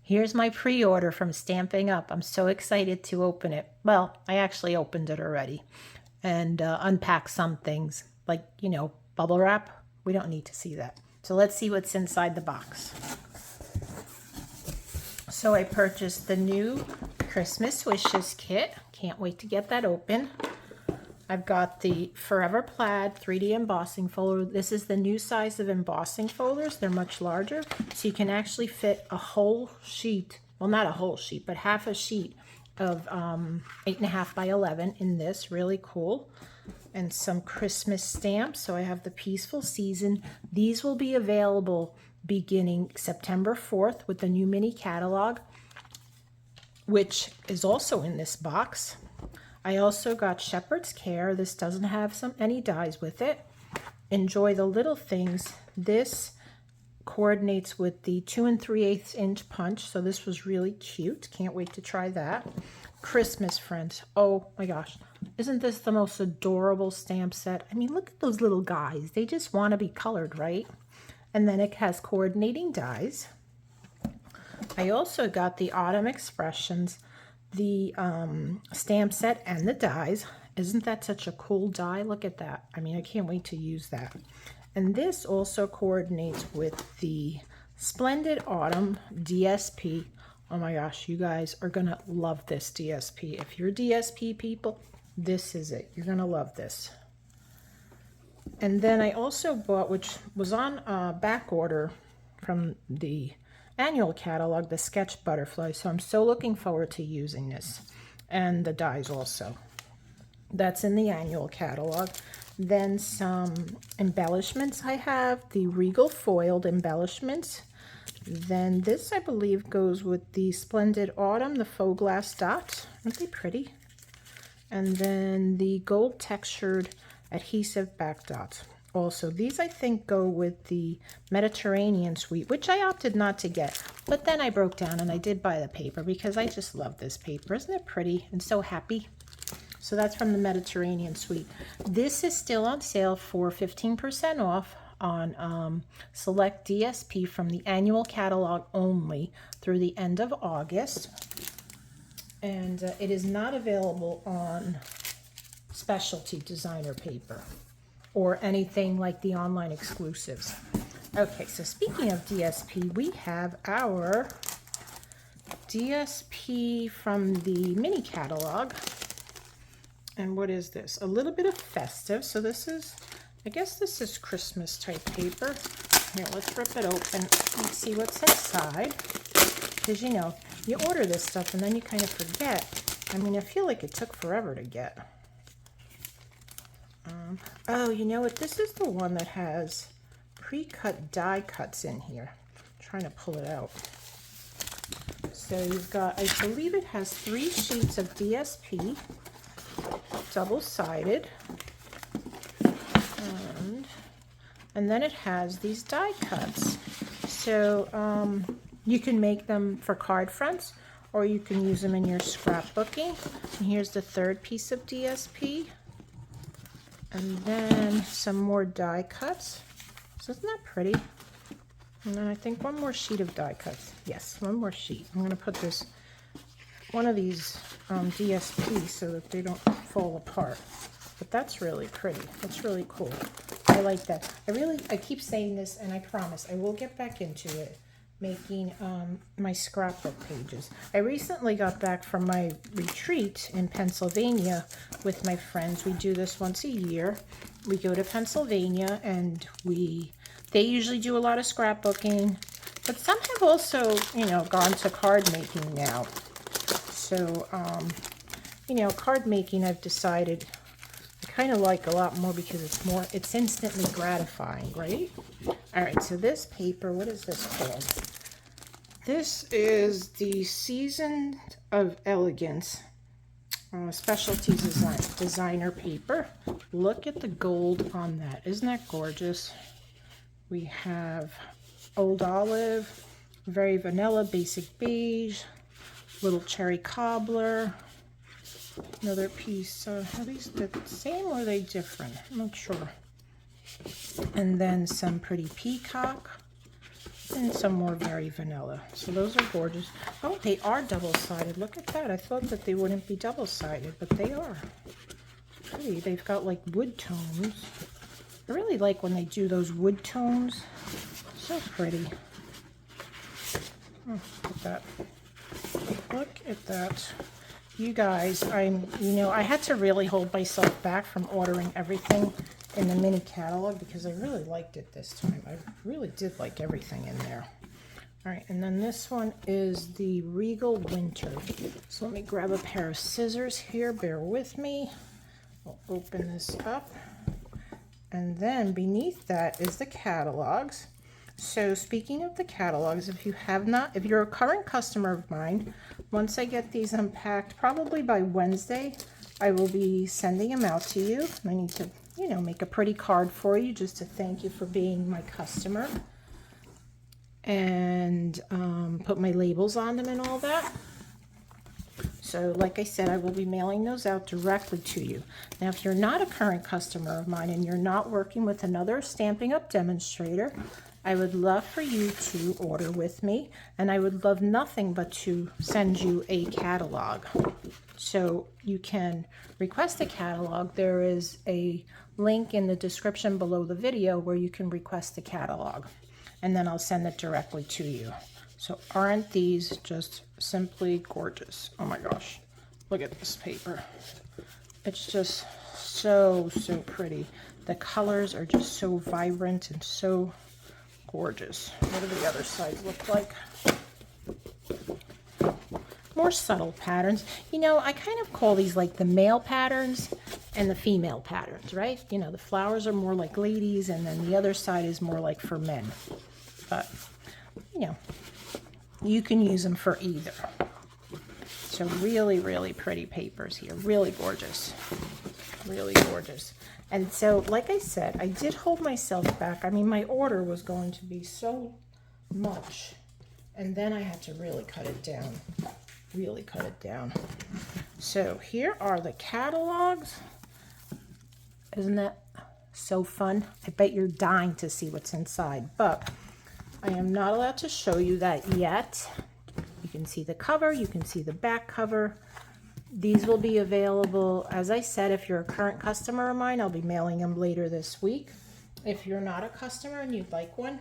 Here's my pre-order from Stampin' Up. I'm so excited to open it. Well, I actually opened it already and unpacked some things like, you know, bubble wrap. We don't need to see that. So let's see what's inside the box. So I purchased the new Christmas Wishes kit. Can't wait to get that open. I've got the Forever Plaid 3D embossing folder. This is the new size of embossing folders. They're much larger, so you can actually fit a whole sheet, well, not a whole sheet, but half a sheet of 8.5 by 11 in this. Really cool. And some Christmas stamps. So I have the Peaceful Season. These will be available beginning September 4th with the new mini catalog, which is also in this box. I also got Shepherd's Care. This doesn't have any dies with it. Enjoy the Little Things. This coordinates with the 2 3/8 inch punch, so this was really cute. Can't wait to try that. Christmas Friends. Oh my gosh, isn't this the most adorable stamp set? I mean, look at those little guys. They just want to be colored, right? And then it has coordinating dies. I also got the Autumn Expressions, the stamp set and the dies. Isn't that such a cool die? Look at that. I mean, I can't wait to use that. And this also coordinates with the Splendid Autumn DSP. Oh my gosh, you guys are gonna love this DSP. If you're DSP people, this is it. You're gonna love this. And then I also bought, which was on back order from the annual catalog, the Sketch Butterfly. So I'm so looking forward to using this. And the dies also. That's in the annual catalog. Then some embellishments I have. The Regal Foiled embellishments. Then this, I believe, goes with the Splendid Autumn, the faux glass dots. Aren't they pretty? And then the gold textured adhesive back dots. Also, these I think go with the Mediterranean suite, which I opted not to get. But then I broke down and I did buy the paper because I just love this paper. Isn't it pretty and so happy? So that's from the Mediterranean suite. This is still on sale for 15% off on select DSP from the annual catalog only through the end of August. And it is not available on specialty designer paper or anything like the online exclusives. Okay, so speaking of DSP, we have our DSP from the mini catalog. And what is this? A little bit of festive. So this is, I guess this is Christmas type paper. Here, let's rip it open and see what's inside. Because, you know, you order this stuff and then you kind of forget. I mean, I feel like it took forever to get. Oh, you know what? This is the one that has pre-cut die cuts in here. I'm trying to pull it out. So you've got, I believe it has 3 sheets of DSP, double-sided. And then it has these die cuts. So you can make them for card fronts, or you can use them in your scrapbooking. And here's the 3rd piece of DSP. And then some more die cuts. So isn't that pretty? And then I think one more sheet of die cuts. Yes, one more sheet. I'm going to put this, one of these DSP so that they don't fall apart. But that's really pretty. That's really cool. I like that. I keep saying this, and I promise I will get back into it, making my scrapbook pages. I recently got back from my retreat in Pennsylvania with my friends. We do this once a year. We go to Pennsylvania, and they usually do a lot of scrapbooking, but some have also, you know, gone to card making now. So, you know, card making I've decided I kind of like a lot more because it's instantly gratifying, right? All right, so this paper, what is this called? This is the Season of Elegance specialty designer paper. Look at the gold on that. Isn't that gorgeous? We have Old Olive, very vanilla, basic beige, little cherry cobbler, another piece. Are these the same or are they different? I'm not sure. And then some pretty peacock. And some more very vanilla. So those are gorgeous. Oh, they are double-sided. Look at that. I thought that they wouldn't be double-sided, but they are. Pretty. They've got like wood tones. I really like when they do those wood tones. So pretty. Oh, look at that. Look at that. You guys, I had to really hold myself back from ordering everything in the mini catalog because I really liked it this time. I really did like everything in there. All right, and then this one is the Regal Winter. So let me grab a pair of scissors here. Bear with me. I'll open this up. And then beneath that is the catalogs. So speaking of the catalogs, if you're a current customer of mine, once I get these unpacked, probably by Wednesday, I will be sending them out to you. I need to, make a pretty card for you just to thank you for being my customer and put my labels on them and all that. So like I said, I will be mailing those out directly to you. Now, if you're not a current customer of mine and you're not working with another Stampin' Up! Demonstrator, I would love for you to order with me, and I would love nothing but to send you a catalog. So you can request a catalog. There is a link in the description below the video where you can request a catalog, and then I'll send it directly to you. So aren't these just simply gorgeous? Oh my gosh, look at this paper. It's just so pretty. The colors are just so vibrant and so gorgeous. What do the other sides look like? More subtle patterns. I kind of call these like the male patterns and the female patterns, right? The flowers are more like ladies, and then the other side is more like for men. But, you can use them for either. So really pretty papers here. Really gorgeous. Really gorgeous. And so, like I said, I did hold myself back. I mean, my order was going to be so much. And then I had to really cut it down. Really cut it down. So here are the catalogs. Isn't that so fun? I bet you're dying to see what's inside. But I am not allowed to show you that yet. You can see the cover. You can see the back cover. These will be available, as I said, if you're a current customer of mine, I'll be mailing them later this week. If you're not a customer and you'd like one,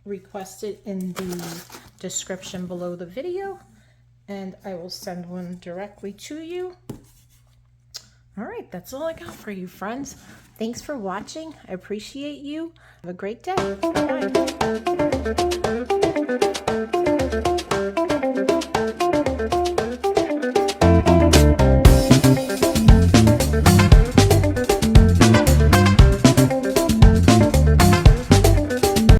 request it in the description below the video, and I will send one directly to you. All right, that's all I got for you, friends. Thanks for watching. I appreciate you. Have a great day. Bye.